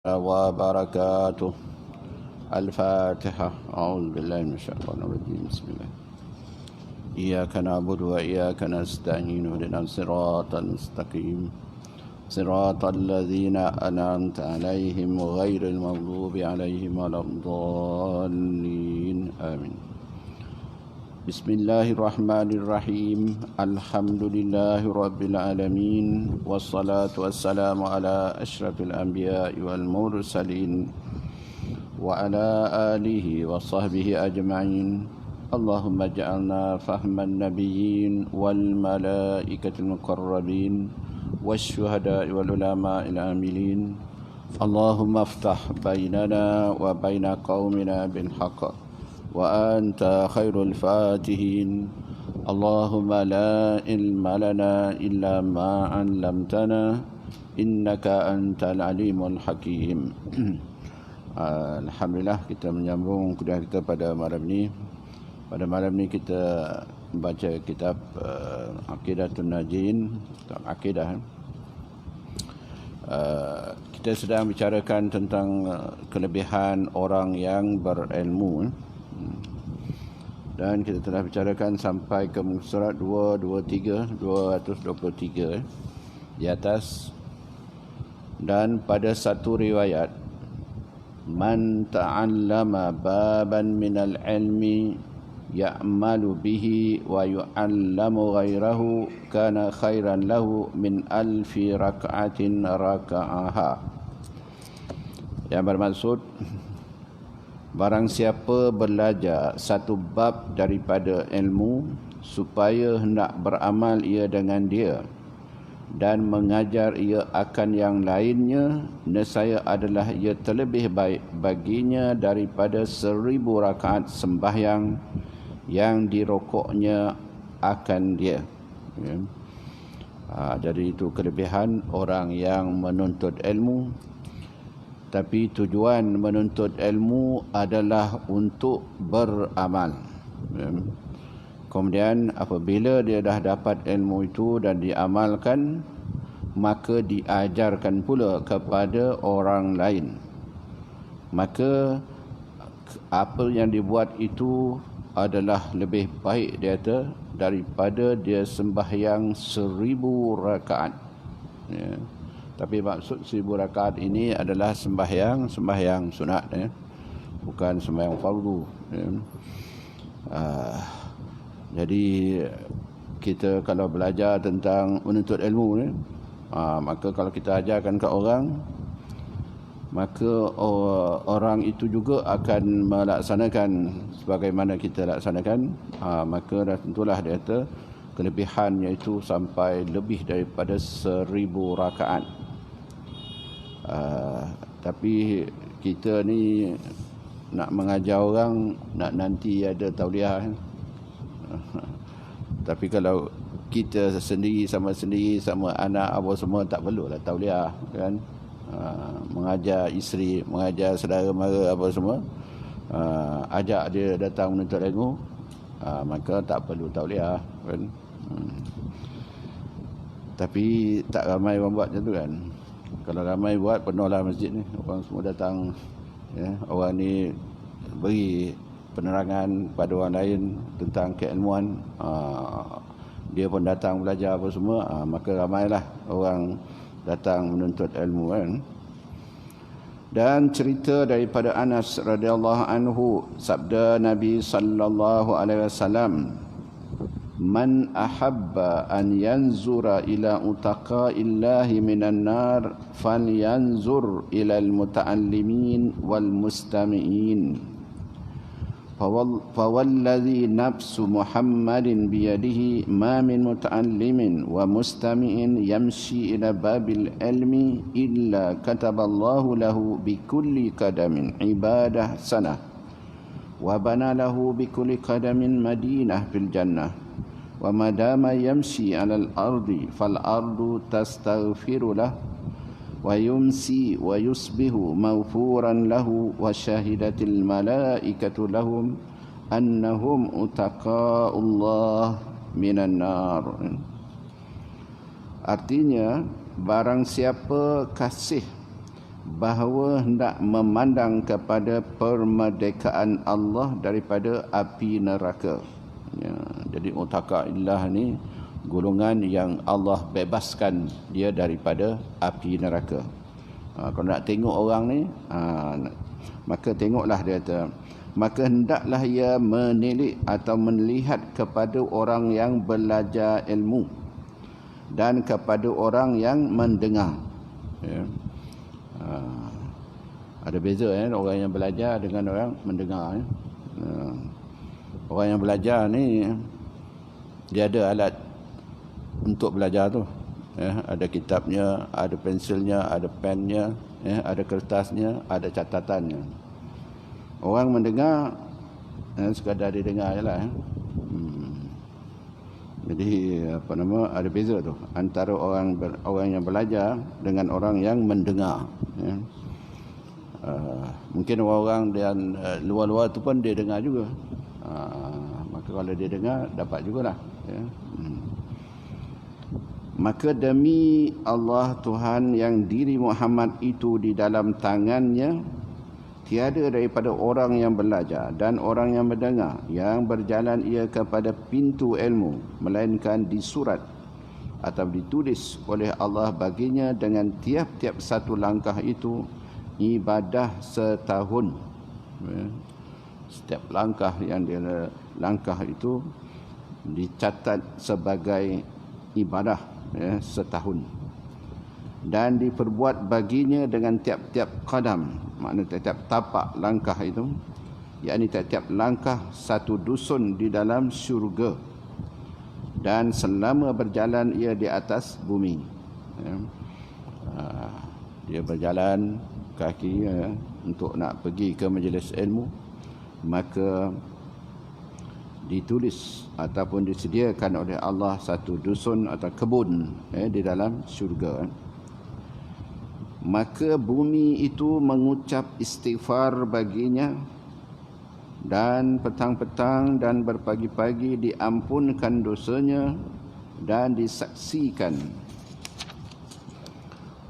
وبركاته. الفاتحة. أعوذ بالله من الشيطان الرجيم. بسم الله. إياك نعبد وإياك نستعين اهدنا الصراط المستقيم صراط الذين أنعمت عليهم غير المغضوب عليهم ولا الضالين آمين. بسم الله الرحمن الرحيم. الحمد لله رب العالمين والصلاة والسلام على أشرف الأنبياء والمرسلين وعلى آله وصحبه أجمعين. اللهم اجعلنا فهم النبيين والملائكة المقربين والشهداء والعلماء العاملين. اللهم افتح بيننا وبين قومنا بالحق وأنت خير الفاتحين. اللهم لا علم لنا إلا ما علمتنا إنك أنت العليم الحكيم. Alhamdulillah, kita menyambung kuliah kita pada malam ini. Pada malam ini kita membaca kitab Aqidatun Najin, kitab akidah. Kita sedang bicarakan tentang kelebihan orang yang berilmu. Dan kita telah bicarakan sampai ke surat 223 di atas. Dan pada satu riwayat, man ta'allama baban minal ilmi ya'malu bihi wa yu'allamu ghairahu kana khairan lahu min alfi raka'atin raka'aha. Yang bermaksud, barang siapa belajar satu bab daripada ilmu supaya hendak beramal ia dengan dia dan mengajar ia akan yang lainnya, nescaya adalah ia terlebih baik baginya daripada 1000 rakaat sembahyang yang dirokoknya akan dia. Ya. Jadi itu kelebihan orang yang menuntut ilmu. Tapi tujuan menuntut ilmu adalah untuk beramal. Ya. Kemudian apabila dia dah dapat ilmu itu dan diamalkan, maka diajarkan pula kepada orang lain. Maka apa yang dibuat itu adalah lebih baik dia daripada dia sembahyang 1000 rakaat. Ya. Tapi maksud 1000 rakaat ini adalah sembahyang sunat, ya. Bukan sembahyang fardu. Ya. Jadi kita kalau belajar tentang menuntut ilmu ni, maka kalau kita ajarkan ke orang, maka orang itu juga akan melaksanakan sebagaimana kita laksanakan. Maka dah tentulah dia kata kelebihannya itu sampai lebih daripada 1000 rakaat. Tapi kita ni nak mengajar orang, nak nanti ada tauliah. Tapi kalau kita sendiri sama anak apa semua, tak perlulah tauliah, kan. Mengajar isteri, mengajar saudara mara apa semua, ajak dia datang menuntut ilmu, maka tak perlu tauliah, kan. Tapi tak ramai orang buat macam tu, kan. Kalau ramai buat, penuhlah masjid ni, orang semua datang, ya. Orang ni beri penerangan pada orang lain tentang keilmuan, dia pun datang belajar apa semua, maka ramailah orang datang menuntut ilmu, kan. Dan cerita daripada Anas radhiyallahu anhu, sabda Nabi sallallahu alaihi wasallam, man ahabba an yanzura ila utaqaillahi minan nar falyanzur ila almuta'allimin wal mustami'in. فوالذي نفس محمد بيده ما من متعلم ومستمع يمشي إلى باب العلم إلا كتب الله له بكل قدم عبادة سنة وبنى له بكل قدم مدينة في الجنة وما دام يمشي على الأرض فالأرض تستغفر له ويمسي ويصبح مغفورا له وشهدت الملائكة لهم أنهم أتقاء الله من النار. Artinya, barang siapa kasih bahawa hendak memandang kepada permerdekaan Allah daripada api neraka. Ya, jadi mutaka'illah ni golongan yang Allah bebaskan dia daripada api neraka. Kalau nak tengok orang ni, maka tengoklah dia kata, maka hendaklah ia menilik atau melihat kepada orang yang belajar ilmu dan kepada orang yang mendengar. Ya. Ada beza orang yang belajar dengan orang mendengar. Orang yang belajar ni dia ada alat untuk belajar tu. Ada kitabnya, ada pensilnya, ada pennya, ada kertasnya, ada catatannya. Orang mendengar sekadar dia dengar jelah. Jadi ada beza tu antara orang yang belajar dengan orang yang mendengar. Mungkin orang-orang dan luar-luar tu pun dia dengar juga. Maka kalau dia dengar dapat jugalah. Maka demi Allah Tuhan yang diri Muhammad itu di dalam tangannya, tiada daripada orang yang belajar dan orang yang mendengar yang berjalan ia kepada pintu ilmu, melainkan disurat atau ditulis oleh Allah baginya dengan tiap-tiap satu langkah itu ibadah setahun. Setiap langkah yang dia langkah itu dicatat sebagai ibadah setahun, dan diperbuat baginya dengan tiap-tiap qadam, makna tiap-tiap tapak langkah itu, yakni tiap-tiap langkah satu dusun di dalam syurga, dan selama berjalan ia di atas bumi. Dia berjalan kaki untuk nak pergi ke majlis ilmu, maka ditulis ataupun disediakan oleh Allah satu dusun atau kebun di dalam syurga. Maka bumi itu mengucap istighfar baginya, dan petang-petang dan berpagi-pagi diampunkan dosanya, dan disaksikan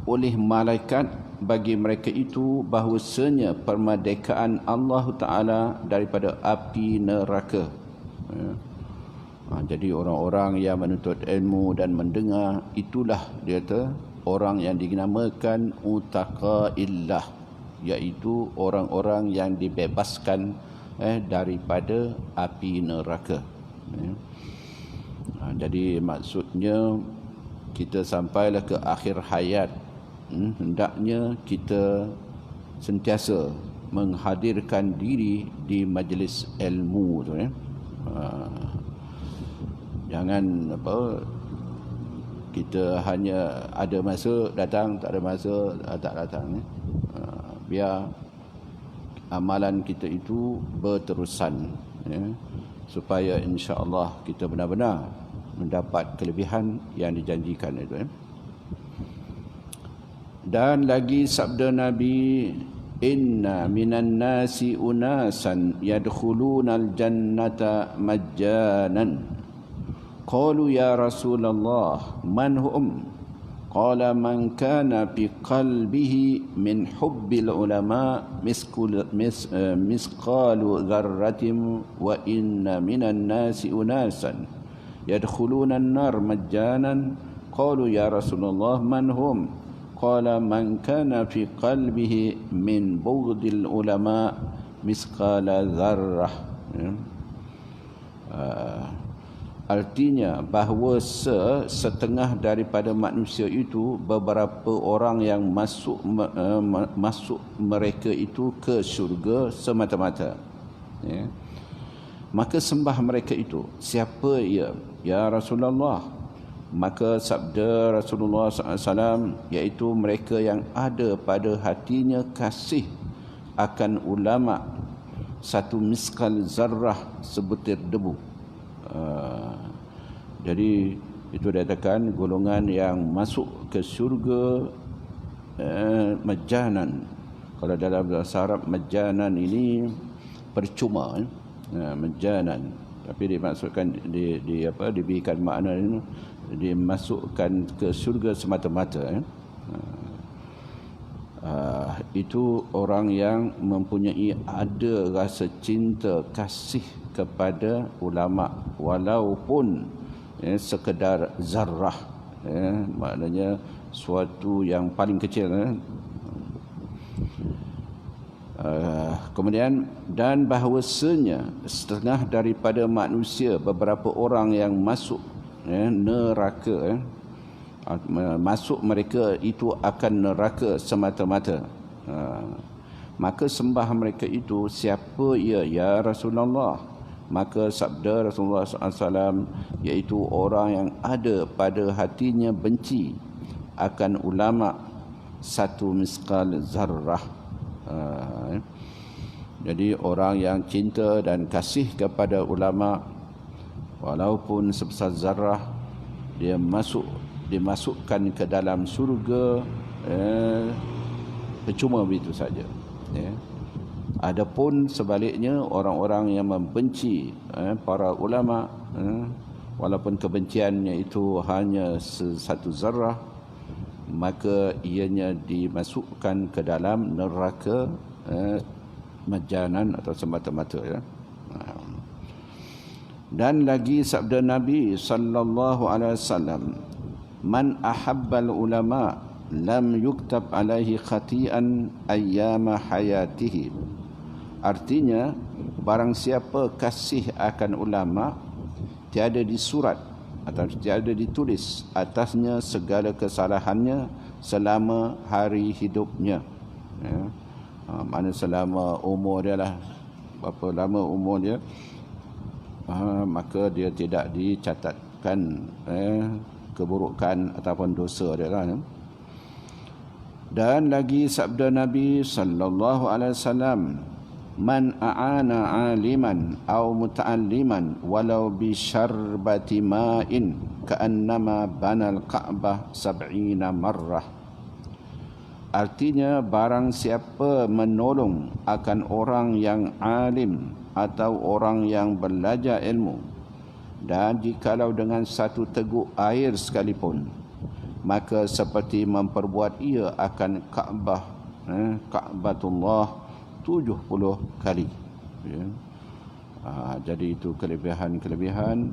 oleh malaikat bagi mereka itu bahawasanya permerdekaan Allah Ta'ala daripada api neraka. Jadi orang-orang yang menuntut ilmu dan mendengar, itulah dia kata orang yang dinamakan utaqa'illah, iaitu orang-orang yang dibebaskan daripada api neraka. Jadi maksudnya kita sampailah ke akhir hayat, hendaknya kita sentiasa menghadirkan diri di majlis ilmu tu. Jangan kita hanya ada masa datang, tak ada masa tak datang. Biar amalan kita itu berterusan, supaya insya-Allah kita benar-benar mendapat kelebihan yang dijanjikan itu. Dan lagi sabda Nabi, inna minan nasi unasan yadkhulunal jannata majjanan. Qalu ya Rasulullah man hum? Qala man kana fi qalbihi min hubbil ulama misqalu dzarratin, wa inna minan nasi unasan yadkhulunan nar majjanan. Qalu ya Rasulullah man hum? Qala man kana fi qalbihi min bughdil ulama misqala dzarrah. Artinya bahawa setengah daripada manusia itu, beberapa orang yang masuk mereka itu ke syurga semata-mata. Maka sembah mereka itu, siapa ia? Ya Rasulullah. Maka sabda Rasulullah SAW, iaitu mereka yang ada pada hatinya kasih akan ulama satu miskal zarrah, sebutir debu. Jadi itu dikatakan golongan yang masuk ke syurga majanan. Kalau dalam bahasa Arab majanan ini percuma, majanan. Tapi dimaksudkan diberikan makna ini, dimasukkan ke syurga semata-mata. Itu orang yang mempunyai ada rasa cinta kasih kepada ulama walaupun sekedar zarrah, maknanya suatu yang paling kecil. Kemudian dan bahawasanya setengah daripada manusia, beberapa orang yang masuk neraka, masuk mereka itu akan neraka semata-mata. Maka sembah mereka itu, siapa ia ya Rasulullah? Maka sabda Rasulullah SAW, iaitu orang yang ada pada hatinya benci akan ulama satu miskal zarrah. Jadi orang yang cinta dan kasih kepada ulama walaupun sebesar zarrah, dia dimasukkan ke dalam surga percuma begitu saja. Adapun sebaliknya, orang-orang yang membenci para ulama, walaupun kebenciannya itu hanya satu zarrah, maka ianya dimasukkan ke dalam neraka majanan atau semata-mata. Dan lagi sabda Nabi sallallahu alaihi wasallam, man ahabbal ulama lam yuktab alaihi khati'an ayyama hayatihi. Artinya, barang siapa kasih akan ulama, tiada disurat atau tiada ditulis atasnya segala kesalahannya selama hari hidupnya. Mana selama umur dia lah, berapa lama umur dia, maka dia tidak dicatatkan keburukan ataupun dosa dia lah. Dan lagi sabda Nabi sallallahu alaihi wasallam, man a'ana 'aliman aw muta'alliman walau bi syarbati ma'in ka'annama banal ka'bah 70 marrah. Artinya, barang siapa menolong akan orang yang alim atau orang yang belajar ilmu, dan jikalau dengan satu teguk air sekalipun, maka seperti memperbuat ia akan Kaabah, Ka'batullah 70 kali. Jadi itu kelebihan-kelebihan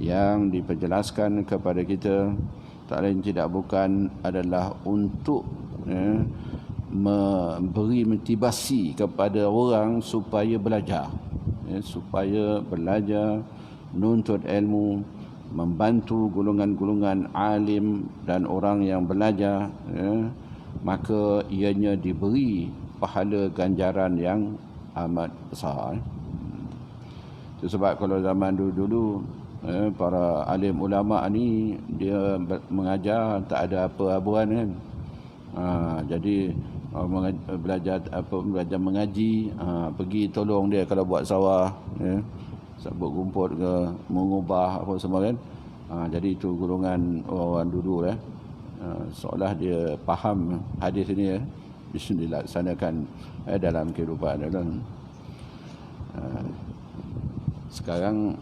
yang diperjelaskan kepada kita, tak lain tidak bukan adalah untuk memberi motivasi kepada orang supaya belajar, supaya belajar, nuntut ilmu, membantu golongan-golongan alim dan orang yang belajar, maka ianya diberi pahala ganjaran yang amat besar. Itu sebab kalau zaman dulu-dulu, para alim ulama ni dia mengajar tak ada apa-abuan kan. Jadi belajar mengaji, pergi tolong dia kalau buat sawah, sabut rumput ke, mengubah apa semua kan. Jadi itu golongan orang dulu seolah dia faham hadis ini dilaksanakan dalam kehidupan dia. Sekarang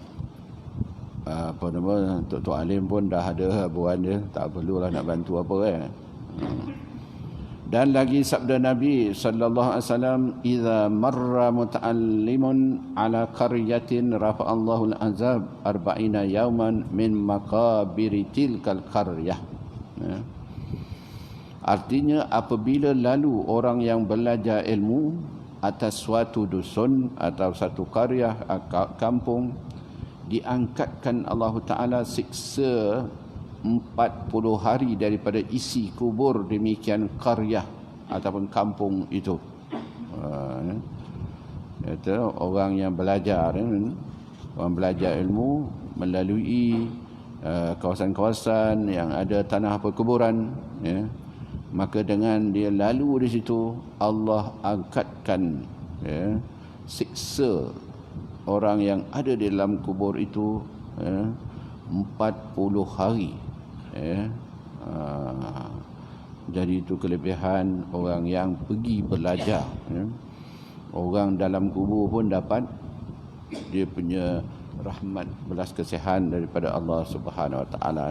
apa nama, Tok Alim pun dah ada habuan dia, tak perlulah nak bantu apa Dan lagi sabda Nabi sallallahu alaihi wasallam, idza marra muta'allimun ala qaryatin rafa'allahu al-azab 40 yawman min maqabiri tilkal qaryah. Artinya, apabila lalu orang yang belajar ilmu atas suatu dusun atau satu qaryah, kampung, diangkatkan Allah Ta'ala siksa 40 hari daripada isi kubur demikian qaryah ataupun kampung itu. Itu orang yang belajar, orang belajar ilmu melalui kawasan-kawasan yang ada tanah perkuburan, maka dengan dia lalu di situ, Allah angkatkan siksa orang yang ada di dalam kubur itu 40 hari. Jadi itu kelebihan orang yang pergi belajar. Orang dalam kubur pun dapat dia punya rahmat, belas kasihan daripada Allah Subhanahu Wa Taala.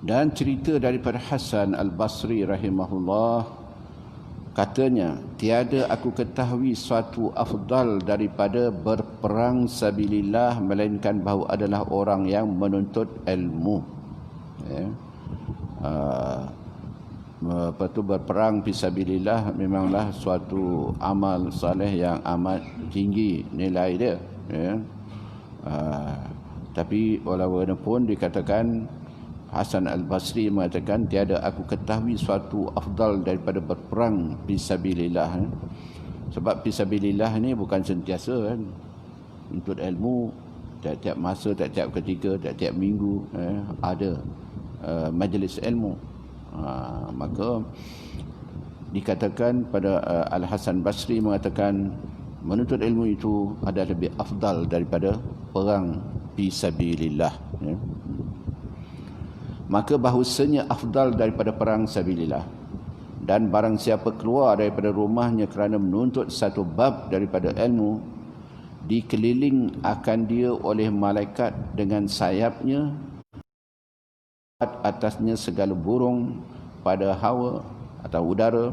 Dan cerita daripada Hasan Al-Basri rahimahullah, katanya, tiada aku ketahui suatu afdal daripada berperang sabilillah melainkan bahawa adalah orang yang menuntut ilmu. Ya. Berperang fisabilillah memanglah suatu amal soleh yang amat tinggi nilai dia. Ya. Tapi walaupun dikatakan, Hasan Al-Basri mengatakan, tiada aku ketahui suatu afdal daripada berperang fisabilillah. Sebab fisabilillah ni bukan sentiasa kan, untuk ilmu tiap-tiap masa, tiap-tiap ketika, tiap-tiap minggu ada majlis ilmu. Maka dikatakan pada Al-Hasan Basri mengatakan, menuntut ilmu itu adalah lebih afdal daripada perang fisabilillah. Ya. Maka bahawasanya afdal daripada perang sabilillah, dan barang siapa keluar daripada rumahnya kerana menuntut satu bab daripada ilmu, dikeliling akan dia oleh malaikat dengan sayapnya, atasnya segala burung pada hawa atau udara,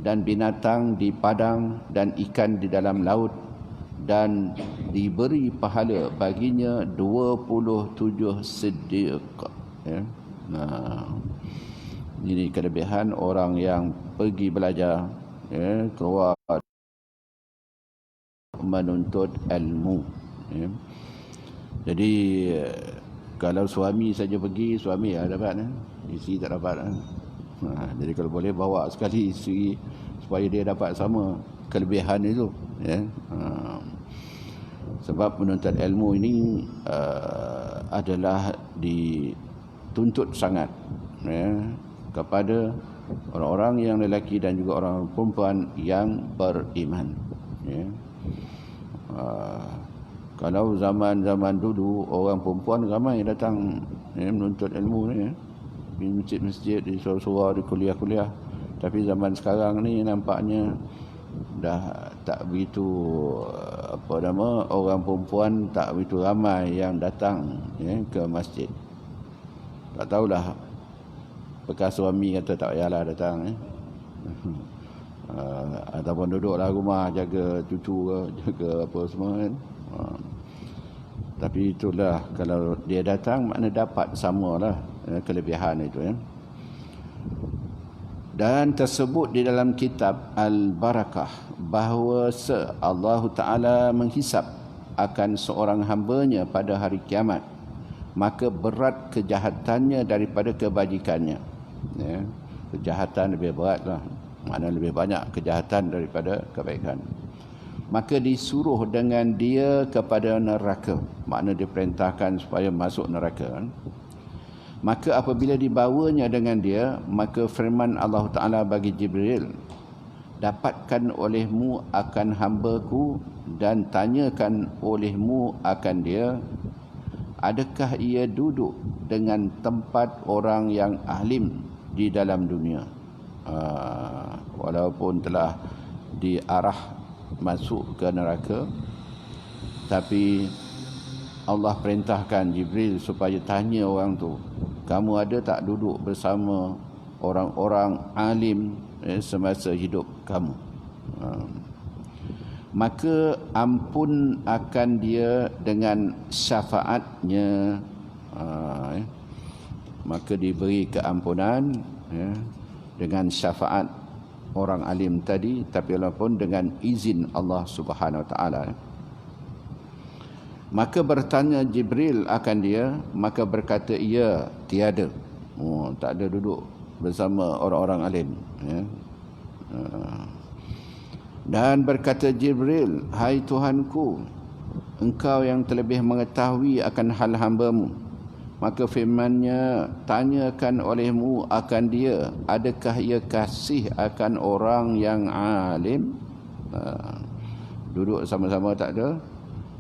dan binatang di padang dan ikan di dalam laut, dan diberi pahala baginya 27 siddiq. Ya. Nah, ini kelebihan orang yang pergi belajar, ya, keluar menuntut ilmu. Ya. Jadi kalau suami saja pergi, suami dapat, isteri tak dapat. Jadi kalau boleh bawa sekali isteri supaya dia dapat sama kelebihan itu. Ya. Sebab menuntut ilmu ini adalah dituntut sangat, ya, kepada orang-orang yang lelaki dan juga orang perempuan yang beriman. Ya. Kalau zaman-zaman dulu orang perempuan ramai datang, ya, menuntut ilmu ni, ya, di masjid-masjid, di surau-surau, di kuliah-kuliah. Tapi zaman sekarang ni nampaknya dah tak begitu orang perempuan tak begitu ramai yang datang, ya, ke masjid. Tak tahulah, bekas suami kata tak payahlah datang, ya. Ataupun duduklah rumah jaga cucu ke, jaga apa semua kan. Tapi itulah, kalau dia datang makna dapat samalah kelebihan itu, ya. Dan tersebut di dalam kitab Al-Barakah bahawa Allah Ta'ala menghisap akan seorang hambanya pada hari kiamat, maka berat kejahatannya daripada kebajikannya. Ya. Kejahatan lebih beratlah, makna lebih banyak kejahatan daripada kebaikan. Maka disuruh dengan dia kepada neraka, makna diperintahkan supaya masuk neraka. Maka apabila dibawanya dengan dia, maka firman Allah Ta'ala bagi Jibril, dapatkan olehmu akan hamba-Ku dan tanyakan olehmu akan dia, adakah ia duduk dengan tempat orang yang alim di dalam dunia. Walaupun telah diarah masuk ke neraka, tapi Allah perintahkan Jibril supaya tanya orang tu, kamu ada tak duduk bersama orang-orang alim semasa hidup kamu? Maka ampun akan dia dengan syafaatnya. Maka diberi keampunan, ya, dengan syafaat orang alim tadi, tapi walaupun dengan izin Allah Subhanahu Wa Taala. Maka bertanya Jibril akan dia, maka berkata ia tiada. Tak ada duduk bersama orang-orang alim, ya. Dan berkata Jibril, hai Tuhanku, engkau yang terlebih mengetahui akan hal hamba-Mu. Maka firman-Nya, tanyakan olehmu akan dia, adakah ia kasih akan orang yang alim? Duduk sama-sama tak ada,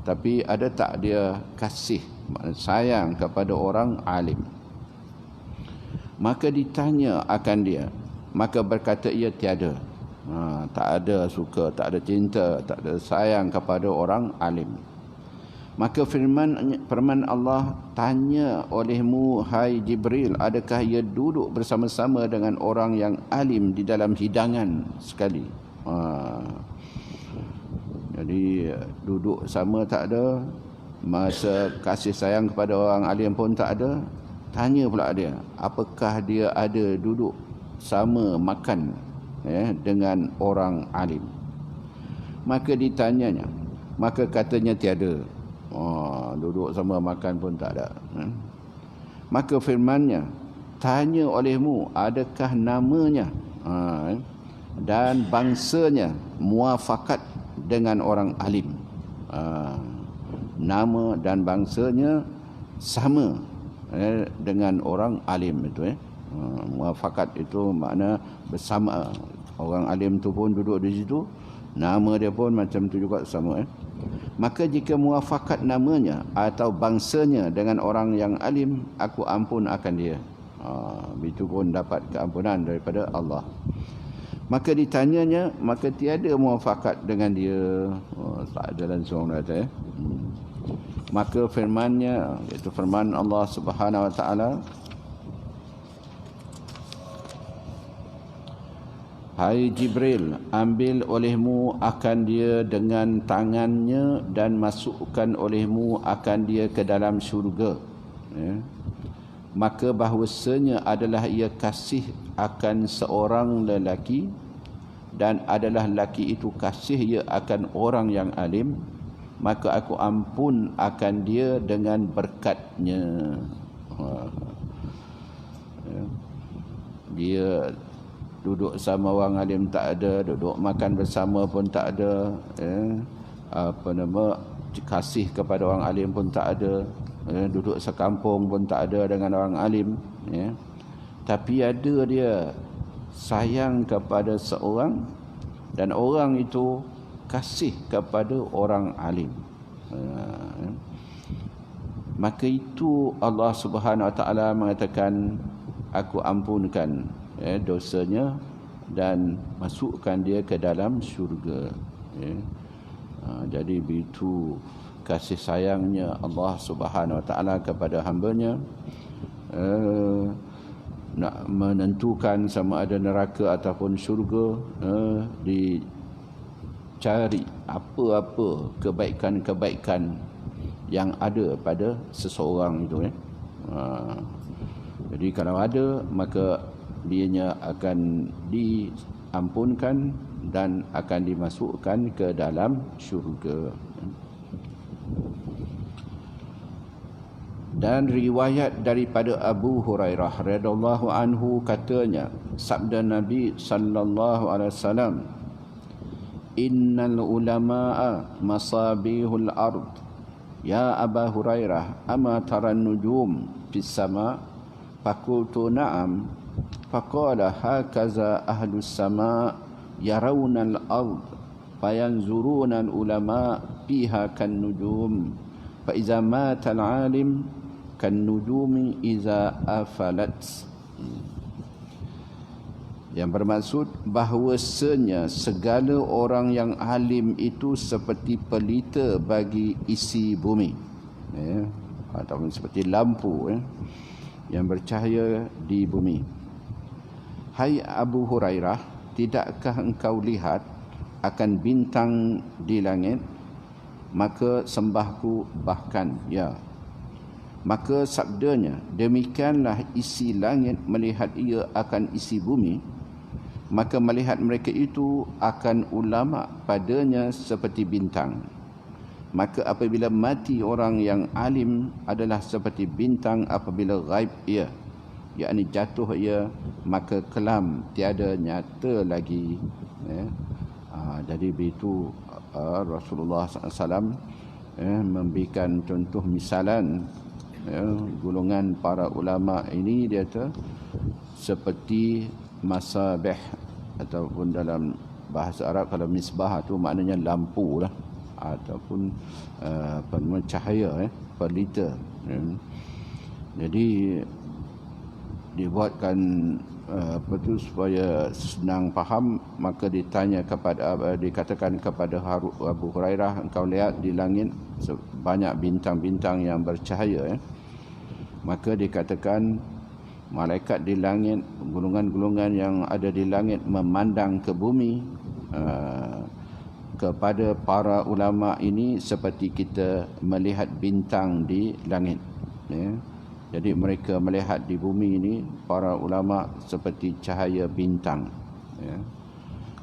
tapi ada tak dia kasih, sayang kepada orang alim? Maka ditanya akan dia, maka berkata ia tiada. Tak ada suka, tak ada cinta, tak ada sayang kepada orang alim. Maka firman Allah, tanya olehmu hai Jibril, adakah ia duduk bersama-sama dengan orang yang alim di dalam hidangan sekali. Jadi duduk sama tak ada, masa kasih sayang kepada orang alim pun tak ada. Tanya pula dia, apakah dia ada duduk sama makan dengan orang alim. Maka ditanyanya, maka katanya tiada. Duduk sama makan pun tak ada. Maka firmannya, tanya olehmu, adakah namanya dan bangsanya muafakat dengan orang alim. Nama dan bangsanya sama dengan orang alim itu. Muafakat itu makna bersama. Orang alim tu pun duduk di situ, nama dia pun macam tu juga sama. Maka jika muafakat namanya atau bangsanya dengan orang yang alim, aku ampun akan dia. Itu pun dapat keampunan daripada Allah. Maka ditanyanya, maka tiada muafakat dengan dia. Tak ada langsung kata. Maka firmannya, iaitu firman Allah Subhanahu Wa Taala, hai Jibril, ambil olehmu akan dia dengan tangannya dan masukkan olehmu akan dia ke dalam syurga. Maka bahawasanya adalah ia kasih akan seorang lelaki, dan adalah lelaki itu kasih ia akan orang yang alim, maka aku ampun akan dia dengan berkatnya. Dia duduk sama orang alim tak ada, duduk makan bersama pun tak ada, kasih kepada orang alim pun tak ada, duduk sekampung pun tak ada dengan orang alim, tapi ada dia sayang kepada seorang dan orang itu kasih kepada orang alim. Maka itu Allah Subhanahu Wa Taala mengatakan, aku ampunkan dosanya dan masukkan dia ke dalam syurga. Jadi begitu kasih sayangnya Allah Subhanahu Wa Taala kepada hamba-Nya, nak menentukan sama ada neraka ataupun syurga, dicari apa-apa kebaikan-kebaikan yang ada pada seseorang itu. Jadi kalau ada, maka dianya akan diampunkan dan akan dimasukkan ke dalam syurga. Dan riwayat daripada Abu Hurairah radhiyallahu anhu katanya, sabda Nabi sallallahu alaihi wasallam, innal ulama'a masabihul ard. Ya Abu Hurairah, ama taran nujum fis sama? Faqultu na'am. Faqala hakaza ahlus sama yarawna al-ard fayanzuruna al-ulama fiha kan nujum fa iza mata al-alim kan nujumi iza afalat. Yang bermaksud bahawasanya segala orang yang alim itu seperti pelita bagi isi bumi, ataupun seperti lampu yang bercahaya di bumi. Hai Abu Hurairah, tidakkah engkau lihat akan bintang di langit? Maka sembahku bahkan ya. Maka sabdanya, demikianlah isi langit melihat ia akan isi bumi. Maka melihat mereka itu akan ulama padanya seperti bintang. Maka apabila mati orang yang alim adalah seperti bintang apabila ghaib ia, yakni jatuh ia, maka kelam tiada nyata lagi. Jadi begitu Rasulullah SAW memberikan contoh misalan golongan para ulama ini, dia tu seperti masabih, ataupun dalam bahasa Arab kalau misbah tu maknanya lampu lah, ataupun cahaya, pelita. Jadi dibuatkan betul supaya senang faham, maka dikatakan kepada Abu Hurairah, engkau lihat di langit banyak bintang-bintang yang bercahaya. Maka dikatakan malaikat di langit, gulungan-gulungan yang ada di langit memandang ke bumi. Kepada para ulama ini seperti kita melihat bintang di langit. Jadi mereka melihat di bumi ini, para ulama, seperti cahaya bintang.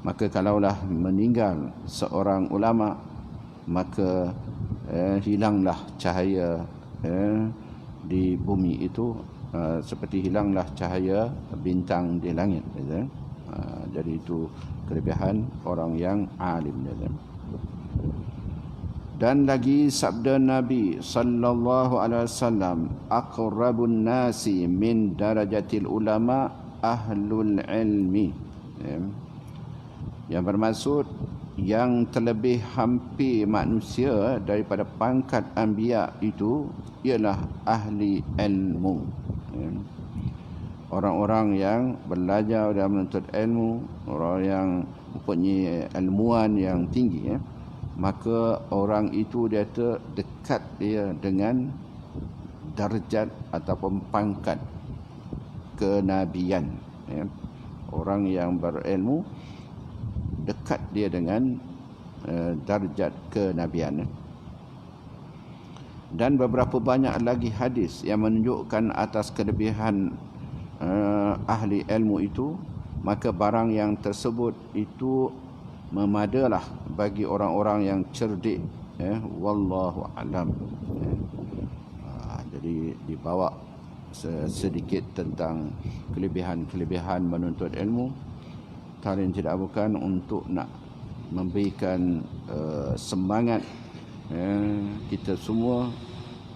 Maka kalaulah meninggal seorang ulama, maka hilanglah cahaya di bumi itu, seperti hilanglah cahaya bintang di langit. Jadi itu kelebihan orang yang alim. Dan lagi sabda Nabi sallallahu alaihi wasallam, aqrabun nasi min darajatil ulama ahlul ilmi. Yang bermaksud yang terlebih hampir manusia daripada pangkat anbiya itu ialah ahli ilmu. Orang-orang yang belajar dan menuntut ilmu, orang yang mempunyai ilmuwan yang tinggi, maka orang itu dia dekat dia dengan darjat ataupun pangkat kenabian. Orang yang berilmu dekat dia dengan darjat kenabian. Dan beberapa banyak lagi hadis yang menunjukkan atas kelebihan ahli ilmu itu, maka barang yang tersebut itu memadalah bagi orang-orang yang cerdik. Wallahu alam. Jadi dibawa sedikit tentang kelebihan-kelebihan menuntut ilmu. Tarin tidak bukan untuk nak memberikan semangat kita semua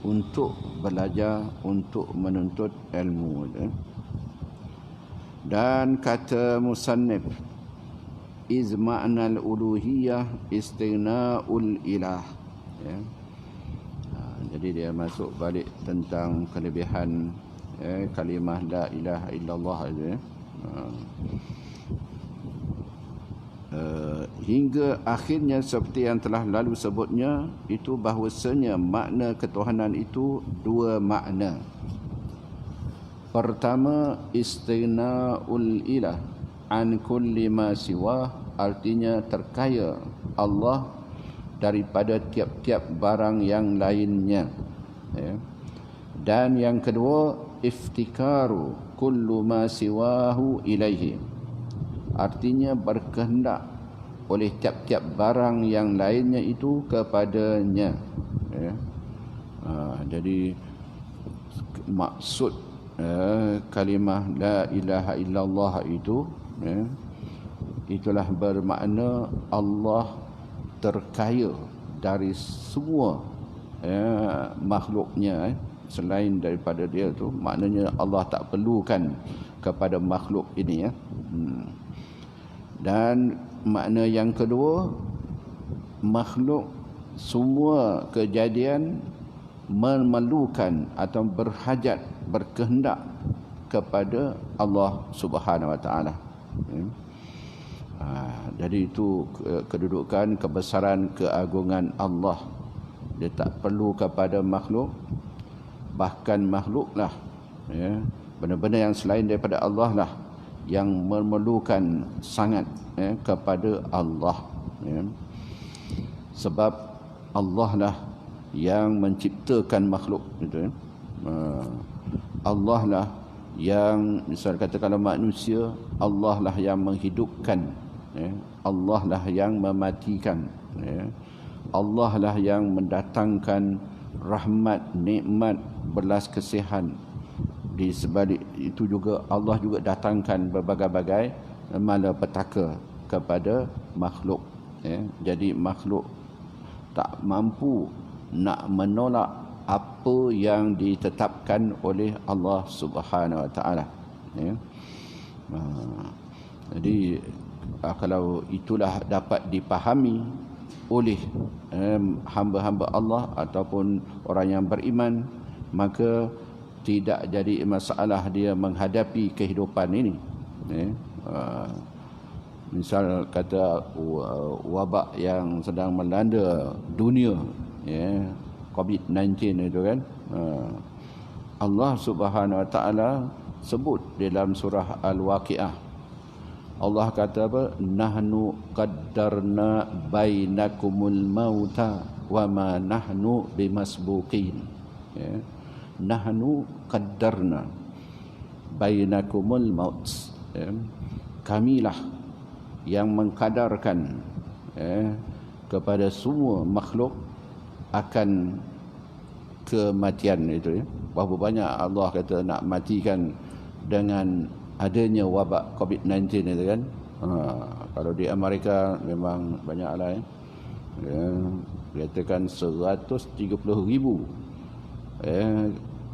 untuk belajar, untuk menuntut ilmu. Dan kata musannif, iz ma'nal uluhiyah istighna'ul ilah. Jadi dia masuk balik tentang kelebihan kalimah la ilaha illallah itu. Hingga akhirnya seperti yang telah lalu sebutnya, itu bahawasanya makna ketuhanan itu dua makna. Pertama, istighna'ul ilah an kulli ma siwah, artinya terkaya Allah daripada tiap-tiap barang yang lainnya. Dan yang kedua, iftikaru kullu ma siwahu ilaihi, artinya berkehendak oleh tiap-tiap barang yang lainnya itu kepadanya. Jadi maksud kalimah la ilaha illallah itu, itulah bermakna Allah terkaya dari semua makhluknya. Selain daripada dia tu, maknanya Allah tak perlukan kepada makhluk ini. Dan makna yang kedua, makhluk semua kejadian memerlukan atau berhajat, berkehendak kepada Allah Subhanahu Wa Taala. Jadi itu kedudukan, kebesaran, keagungan Allah. Dia tak perlu kepada makhluk, bahkan makhluklah, benda-benda yang selain daripada Allah lah yang memerlukan sangat kepada Allah. Sebab Allah lah yang menciptakan makhluk itu. Allah lah yang, misal kata kalau manusia, Allah lah yang menghidupkan, Allah lah yang mematikan, Allah lah yang mendatangkan rahmat, nikmat, belas kasihan. Di sebalik itu juga Allah juga datangkan berbagai-bagai malapetaka kepada makhluk. Jadi makhluk tak mampu nak menolak apa yang ditetapkan oleh Allah Subhanahu Wa Taala. Jadi kalau itulah dapat dipahami oleh hamba-hamba Allah ataupun orang yang beriman, maka tidak jadi masalah dia menghadapi kehidupan ini. Misal kata wabak yang sedang melanda dunia, COVID-19 itu kan, Allah Subhanahu Wa Taala sebut dalam surah Al-Waqiah. Allah kata apa? Nahnu qaddarna bainakumul mauta wa ma nahnu bimasbuqin. Nahnu qaddarna bainakumul maut. Kamilah yang mengkadarkan kepada semua makhluk akan kematian itu. Berapa banyak Allah kata nak matikan dengan adanya wabak COVID-19 itu kan. Kalau di Amerika memang banyaklah katakan 130,000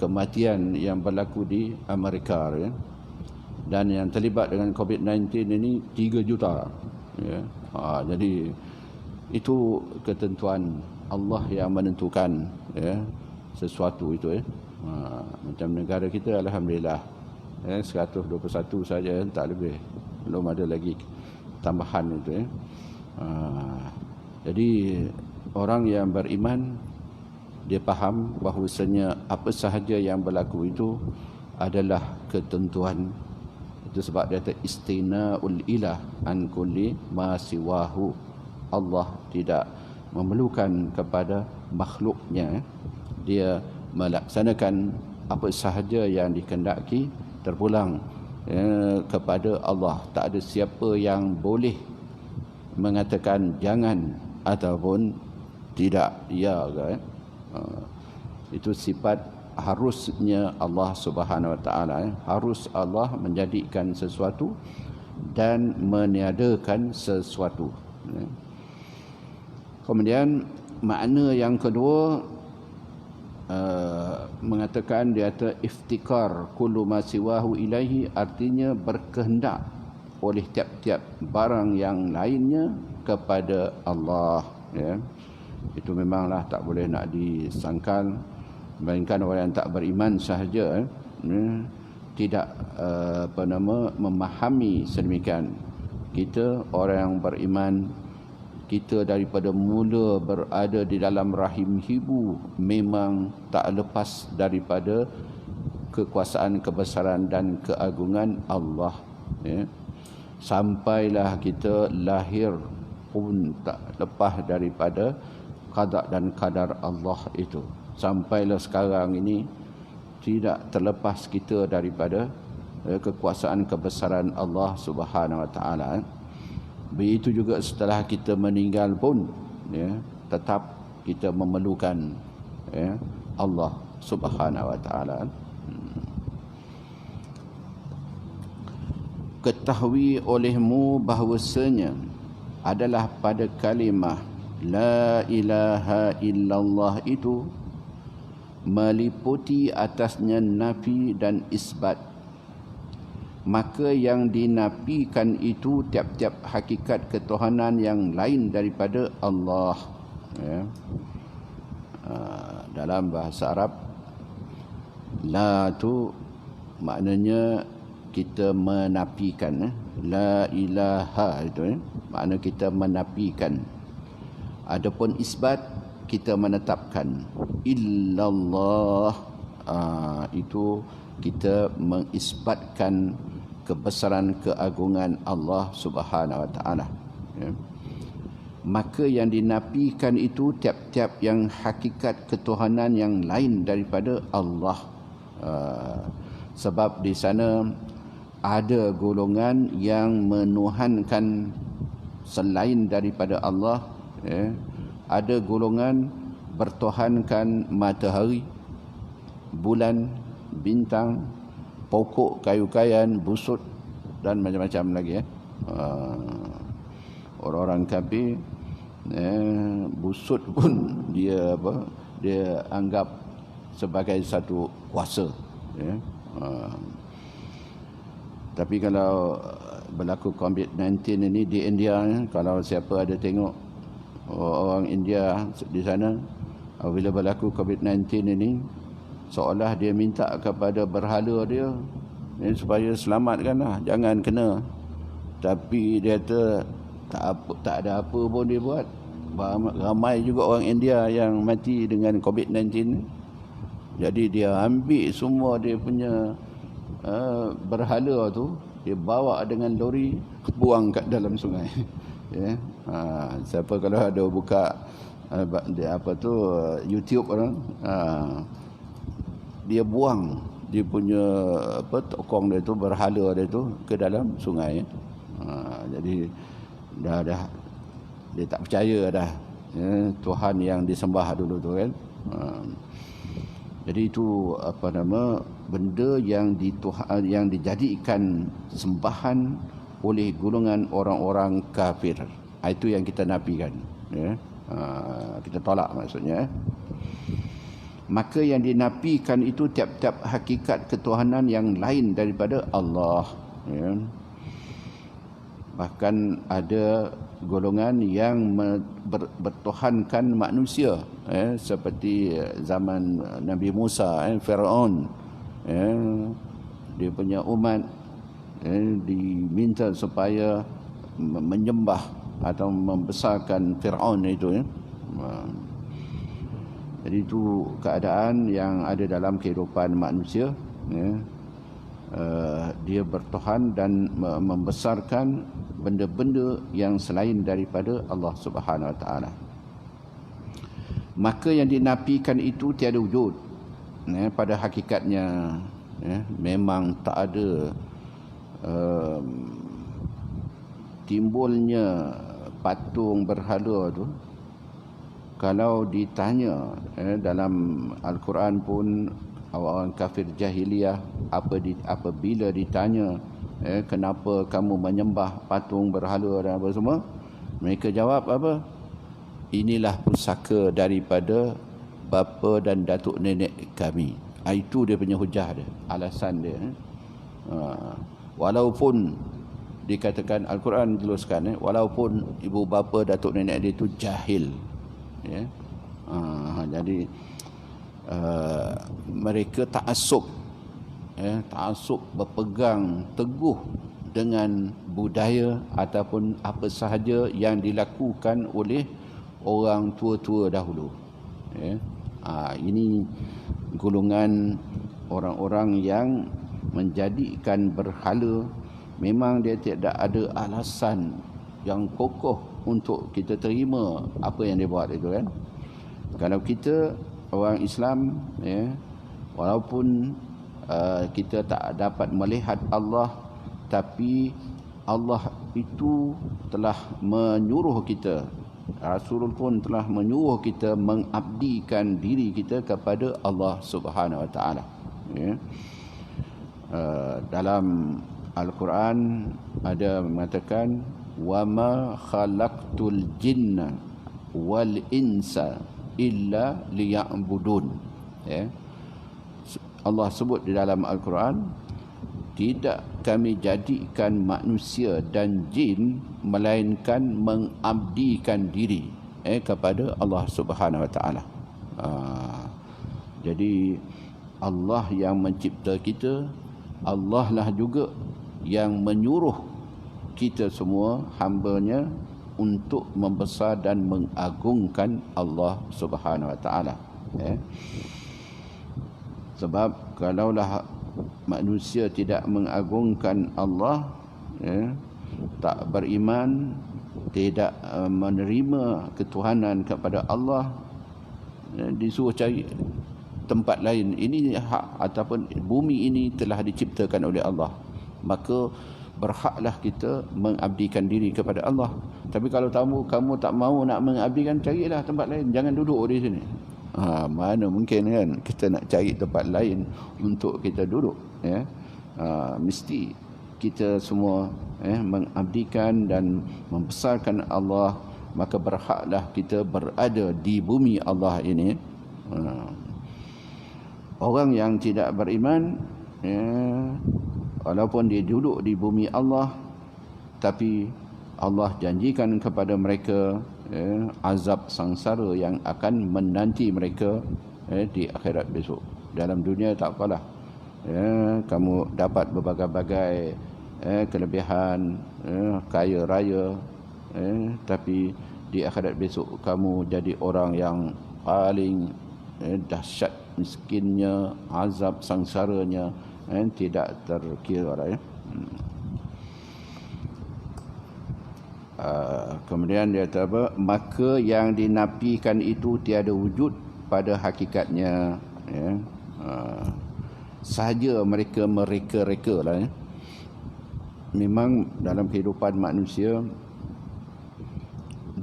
kematian yang berlaku di Amerika dan yang terlibat dengan COVID-19 ini 3 juta. Jadi itu ketentuan Allah yang menentukan sesuatu itu. Macam negara kita alhamdulillah 121 saja, tak lebih, belum ada lagi tambahan itu. Jadi orang yang beriman dia faham bahawasanya apa sahaja yang berlaku itu adalah ketentuan. Itu sebab dia kata istina'ul ilah an kulli ma siwahu. Allah tidak memerlukan kepada makhluknya. Dia melaksanakan apa sahaja yang dikehendaki terpulang kepada Allah. Tak ada siapa yang boleh mengatakan jangan ataupun tidak. Itu sifat harusnya Allah Subhanahu Wa Taala. Harus Allah menjadikan sesuatu dan meniadakan sesuatu. Kemudian makna yang kedua, mengatakan dia kata iftikar kullu ma siwahu ilaihi, artinya berkehendak oleh tiap-tiap barang yang lainnya kepada Allah. Itu memanglah tak boleh nak disangkal, melainkan orang yang tak beriman sahaja tidak memahami sedemikian. Kita orang yang beriman, kita daripada mula berada di dalam rahim ibu memang tak lepas daripada kekuasaan, kebesaran dan keagungan Allah. Sampailah kita lahir pun tak lepas daripada qada dan qadar Allah itu. Sampailah sekarang ini tidak terlepas kita daripada kekuasaan, kebesaran Allah Subhanahu Wa Taala. Begitu juga setelah kita meninggal pun tetap kita memerlukan Allah Subhanahu Wa Taala. Ketahui olehmu bahawasanya adalah pada kalimah la ilaha illallah itu meliputi atasnya nafi dan isbat. Maka yang dinafikan itu tiap-tiap hakikat ketuhanan yang lain daripada Allah. Dalam bahasa Arab, la tu maknanya kita menafikan. La ilaha itu makna kita menafikan. Adapun isbat, kita menetapkan. Illallah, itu kita mengisbatkan kebesaran, keagungan Allah Subhanahu Wa Taala. Maka yang dinafikan itu tiap-tiap yang hakikat ketuhanan yang lain daripada Allah. Sebab di sana ada golongan yang menuhankan selain daripada Allah. Ada golongan bertuhankan matahari, bulan, bintang, pokok, kayu-kayan, busut dan macam-macam lagi. Orang-orang kafir busut pun dia anggap sebagai satu kuasa. Tapi kalau berlaku COVID-19 ini di India, kalau siapa ada tengok orang India di sana, bila berlaku COVID-19 ini, seolah dia minta kepada berhala dia supaya selamatkan lah, jangan kena. Tapi dia kata tak ada apa pun dia buat. Ramai juga orang India yang mati dengan COVID-19. Jadi dia ambil semua dia punya berhala tu, dia bawa dengan lori, buang kat dalam sungai. Ya. Siapa kalau ada buka dia YouTube orang, dia buang dia punya tokong dia tu, berhala dia tu ke dalam sungai. Jadi dah dia tak percaya dah, ya, Tuhan yang disembah dulu tu kan. Jadi itu benda yang dijadikan sembahan oleh golongan orang-orang kafir. Itu yang kita nafikan, ya. Kita tolak maksudnya. Maka yang dinafikan itu tiap-tiap hakikat ketuhanan yang lain daripada Allah, ya. Bahkan ada golongan yang bertuhankan manusia, seperti zaman Nabi Musa, Firaun, dia punya umat diminta supaya menyembah atau membesarkan Firaun itu, ya. Jadi itu keadaan yang ada dalam kehidupan manusia, ya. Dia bertuhan dan membesarkan benda-benda yang selain daripada Allah Subhanahu Wa Taala. Maka yang dinafikan itu tiada wujud, ya, pada hakikatnya, ya, memang tak ada timbulnya patung berhala tu. Kalau ditanya, dalam Al-Quran pun orang kafir jahiliyah apabila ditanya, kenapa kamu menyembah patung berhala dan apa semua, mereka jawab apa? Inilah pusaka daripada bapa dan datuk nenek kami. Itu dia punya hujah dia, alasan dia. Walaupun dikatakan Al-Quran tuliskan, walaupun ibu bapa datuk nenek dia itu jahil, ya. Jadi mereka ta'assub, ta'assub, berpegang teguh dengan budaya ataupun apa sahaja yang dilakukan oleh orang tua-tua dahulu, ya. Ini golongan orang-orang yang menjadikan berhala. Memang dia tidak ada alasan yang kokoh untuk kita terima apa yang dia buat itu, kan. Kalau kita orang Islam, ya, walaupun kita tak dapat melihat Allah, tapi Allah itu telah menyuruh kita, Rasul pun telah menyuruh kita mengabdikan diri kita kepada Allah Subhanahu Wa Taala, ya. Dalam Al-Quran ada mengatakan, wa ma khalaqtul jinna wal insa illa liya'budun, ya. Allah sebut di dalam Al-Quran, tidak kami jadikan manusia dan jin melainkan mengabdikan diri kepada Allah Subhanahu Wa Taala. Jadi Allah yang mencipta kita, Allah lah juga yang menyuruh kita semua hamba-Nya untuk membesar dan mengagungkan Allah Subhanahu Wa Taala, ya. Sebab kalaulah manusia tidak mengagungkan Allah, ya, tak beriman, tidak menerima ketuhanan kepada Allah, ya, disuruh cari tempat lain. Ini hak ataupun bumi ini telah diciptakan oleh Allah, maka berhaklah kita mengabdikan diri kepada Allah. Tapi kalau kamu tak mau nak mengabdikan, carilah tempat lain, jangan duduk di sini. Mana mungkin, kan, kita nak cari tempat lain untuk kita duduk, ya. Mesti kita semua mengabdikan dan membesarkan Allah, maka berhaklah kita berada di bumi Allah ini. Orang yang tidak beriman, ya, walaupun dia duduk di bumi Allah, tapi Allah janjikan kepada mereka, ya, azab sangsara yang akan menanti mereka di akhirat besok. Dalam dunia tak apalah, kamu dapat berbagai-bagai kelebihan, kaya raya, tapi di akhirat besok kamu jadi orang yang paling dahsyat miskinnya, azab sangsaranya tidak terkira lah, ya. Kemudian dia kata apa? Maka yang dinafikan itu tiada wujud pada hakikatnya, ya. Sahaja mereka mereka-reka lah, ya. Memang dalam kehidupan manusia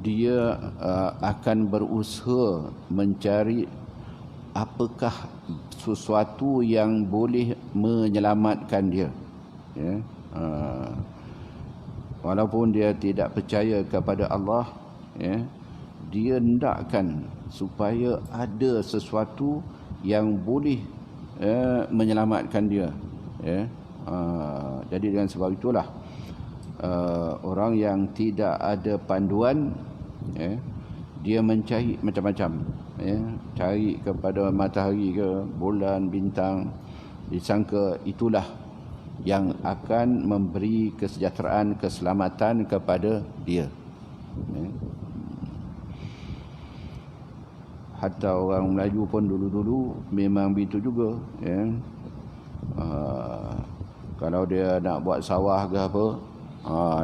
dia akan berusaha mencari apakah sesuatu yang boleh menyelamatkan dia, ya. Walaupun dia tidak percaya kepada Allah, ya, dia hendakkan supaya ada sesuatu yang boleh menyelamatkan dia, ya. Jadi dengan sebab itulah orang yang tidak ada panduan, ya, dia mencari macam-macam, ya, cari kepada matahari ke bulan bintang, disangka itulah yang akan memberi kesejahteraan, keselamatan kepada dia, ya. Hatta orang Melayu pun dulu-dulu memang begitu juga, ya. Kalau dia nak buat sawah ke apa,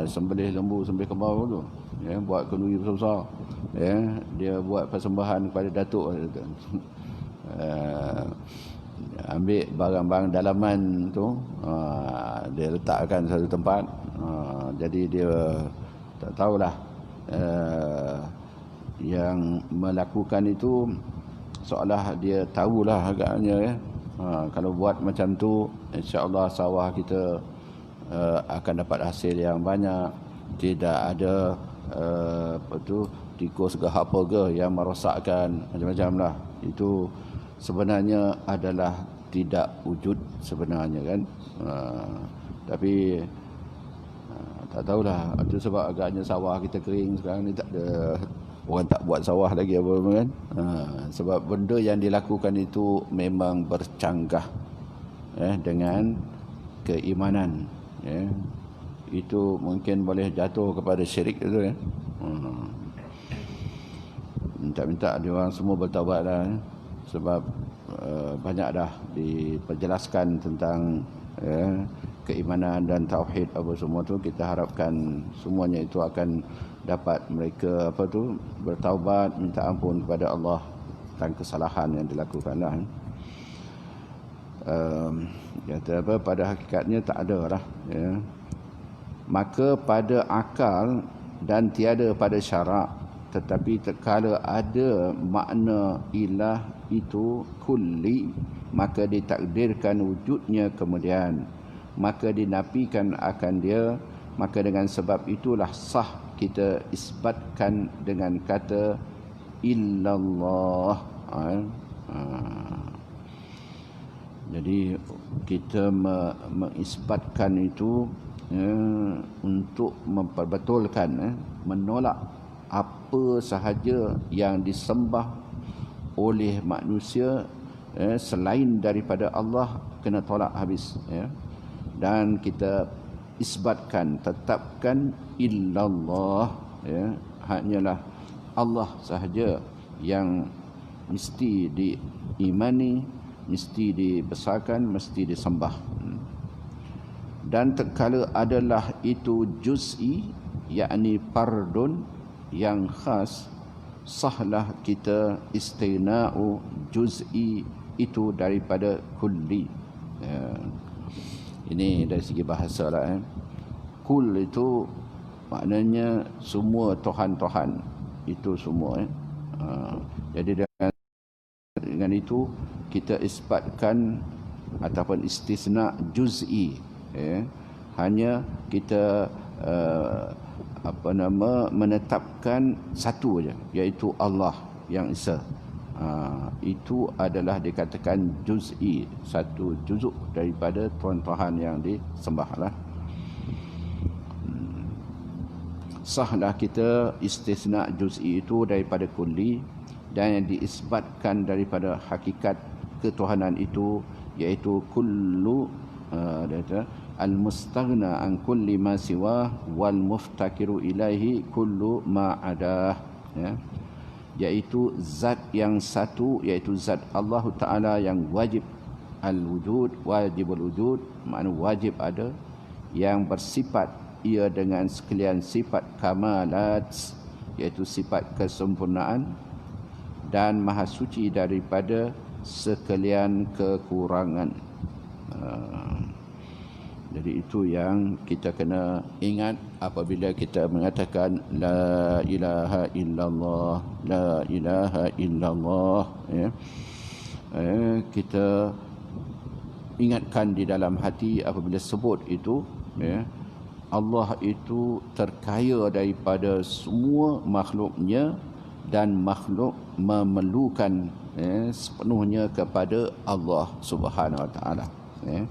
sembelih lembu, sembelih kerbau tu, ya, buat kenduri besar-besar, ya, dia buat persembahan kepada datuk, ambil barang-barang dalaman tu, dia letakkan satu tempat, jadi dia tak tahulah, yang melakukan itu seolah dia tahulah agaknya, ya. Kalau buat macam tu, insya-Allah sawah kita akan dapat hasil yang banyak, tidak ada apa tu tikus ke apa ke yang merosakkan macam-macam lah. Itu sebenarnya adalah tidak wujud sebenarnya, kan. Tapi tak tahulah, itu sebab agaknya sawah kita kering sekarang ni, tak ada orang tak buat sawah lagi apa, kan. Sebab benda yang dilakukan itu memang bercanggah, dengan keimanan, ya. Itu mungkin boleh jatuh kepada syirik itu, ya. Minta-minta dia orang semua bertaubatlah, ya. Sebab banyak dah diperjelaskan tentang, keimanan dan tauhid apa semua tu. Kita harapkan semuanya itu akan dapat mereka apa tu bertaubat, minta ampun kepada Allah tentang kesalahan yang dilakukanlah. Kata apa, pada hakikatnya tak ada lah, ya. Maka pada akal dan tiada pada syarak, tetapi terkala ada makna ilah itu kulli, maka ditakdirkan wujudnya kemudian, maka dinafikan akan dia. Maka dengan sebab itulah sah kita isbatkan dengan kata illallah. Jadi kita mengisbatkan itu, untuk memperbetulkan, menolak apa sahaja yang disembah oleh manusia selain daripada Allah, kena tolak habis, ya. Dan kita isbatkan, tetapkan illallah, ya, hanyalah Allah sahaja yang mesti diimani, mesti dibesarkan, mesti disembah. Dan terkala adalah itu juz'i, yakni fardun yang khas, sahlah kita istina'u juz'i itu daripada kulli, ya. Ini dari segi bahasa lah, Kul itu maknanya semua Tuhan-Tuhan, itu semua, jadi dengan itu kita isbatkan ataupun istisna juz'i, hanya kita menetapkan satu aja, iaitu Allah yang esa. Itu adalah dikatakan juz'i, satu juzuk daripada Tuhan-Tuhan yang disembahlah. Sahlah kita istisna juz'i itu daripada kulli, dan yang diisbatkan daripada hakikat ketuhanan itu iaitu kullu al-mustaghna an kulli ma siwa wal muftakiru ilaihi kullu ma ada, ya, iaitu zat yang satu, iaitu zat Allah Ta'ala yang wajib al-wujud, wajibul wujud, makna wajib ada, yang bersifat ia dengan sekalian sifat kamalat, iaitu sifat kesempurnaan, dan maha suci daripada sekalian kekurangan. Jadi itu yang kita kena ingat apabila kita mengatakan la ilaha illallah, la ilaha illallah, ya. Kita ingatkan di dalam hati apabila sebut itu, ya, Allah itu terkaya daripada semua makhluknya, dan makhluk memerlukan, ya, sepenuhnya kepada Allah Subhanahu Wa Taala, ya.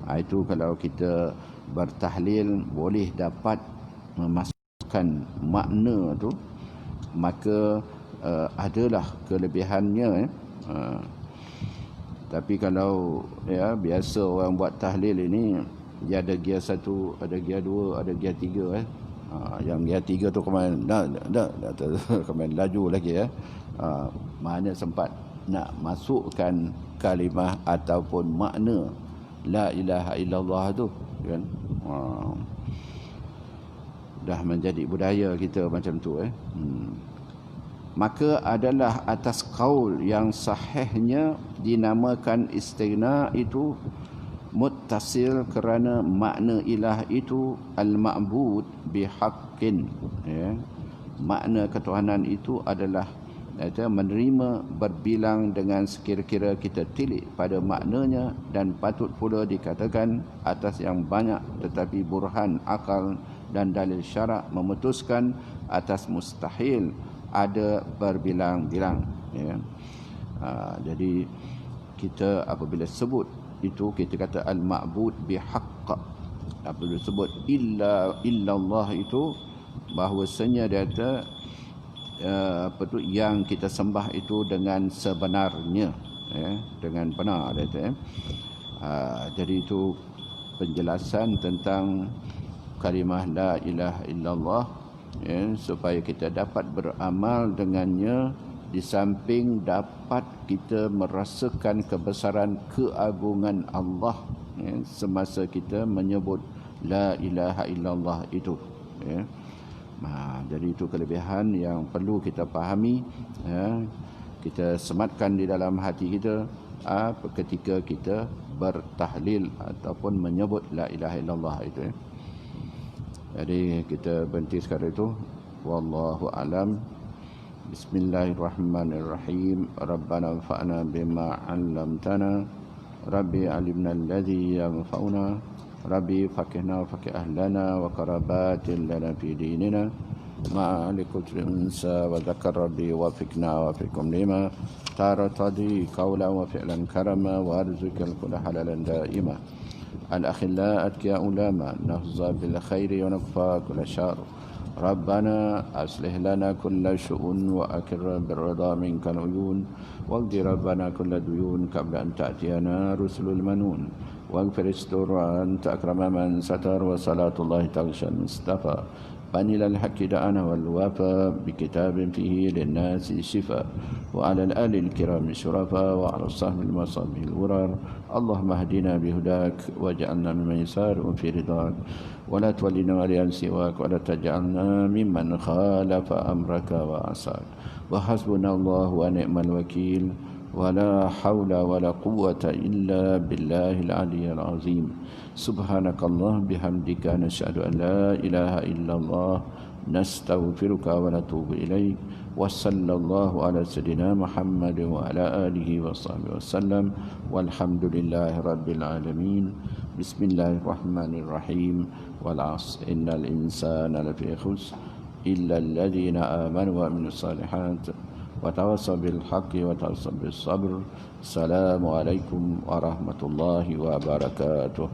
Itu kalau kita bertahlil boleh dapat memasukkan makna tu, maka adalah kelebihannya, ya. Tapi kalau, ya, biasa orang buat tahlil ini, dia ada gear 1, ada gear 2, ada gear 3, yang gear 3 tu kemarin kemarin laju lagi, ya. Mana sempat nak masukkan kalimah ataupun makna la ilaha illallah tu, kan. Dah menjadi budaya kita macam tu, Maka adalah atas qaul yang sahihnya dinamakan istighna itu muttasil, kerana makna ilah itu al-ma'bud bihaqqin, ya. Makna ketuhanan itu adalah menerima berbilang dengan sekira-kira kita tilik pada maknanya, dan patut pula dikatakan atas yang banyak, tetapi burhan akal dan dalil syarak memutuskan atas mustahil ada berbilang-bilang, ya. Jadi kita apabila sebut itu, kita kata al-ma'bud bihaqq. Apabila sebut illallah itu, bahawasanya dia kata yang kita sembah itu dengan sebenarnya, ya, dengan benar, dia kata, ya. Jadi itu penjelasan tentang kalimah la ilaha illallah, ya, supaya kita dapat beramal dengannya, di samping dapat kita merasakan kebesaran keagungan Allah, ya, semasa kita menyebut la ilaha illallah itu, ya. Jadi itu kelebihan yang perlu kita fahami, ya. Kita sematkan di dalam hati kita ketika kita bertahlil ataupun menyebut la ilaha illallah itu, ya. Jadi kita berhenti sekarang itu. Wallahu alam. Bismillahirrahmanirrahim. Rabbana anfa'na bima 'allamtana. Rabbi alimna alladhi yanfa'una. Rabbi fakihna fakih ahlana wa karabatin lana fi dinina. Ma'alikutri unsa wa zakar Rabbi wa fikna wa fikum lima. Taratadi qawla wa fi'lan karama wa arzukal kulla halalan daima. Al-akhilla atkiya ulama nahza bil khairi wa nakfa kulla syar. ربنا أصلح لنا كل شؤون وأكر بالرضا منك العيون واقض ربنا كل ديون قبل أن تأتينا رسل المنون واغفر استر أنت أكرم من ستر وصلاة الله تغشى المصطفى فنل الحق دعنا والوفا بكتاب فيه للناس شفاء وعلى الآل الكرام الشرفاء وعلى الصحب المصابيح الغرار اللهم اهدنا بهداك واجعلنا ممن يسار في رضاك ولا تولنا وليا سواك ولا تجعلنا ممن خالف أمرك وعصاك وحسبنا الله ونعم الوكيل ولا حول ولا قوة إلا بالله العلي العظيم سبحانك الله بحمدك نشهد أن لا إله إلا الله نستغفرك ونتوب إليك وصلى الله على سيدنا محمد وعلى آله وصحبه وسلم والحمد لله رب العالمين بسم الله الرحمن الرحيم والعصر إن الإنسان لفي خسر إلا الذين آمنوا وعملوا الصالحات وتواصوا بالحق وتواصوا بالصبر السلام عليكم ورحمة الله وبركاته.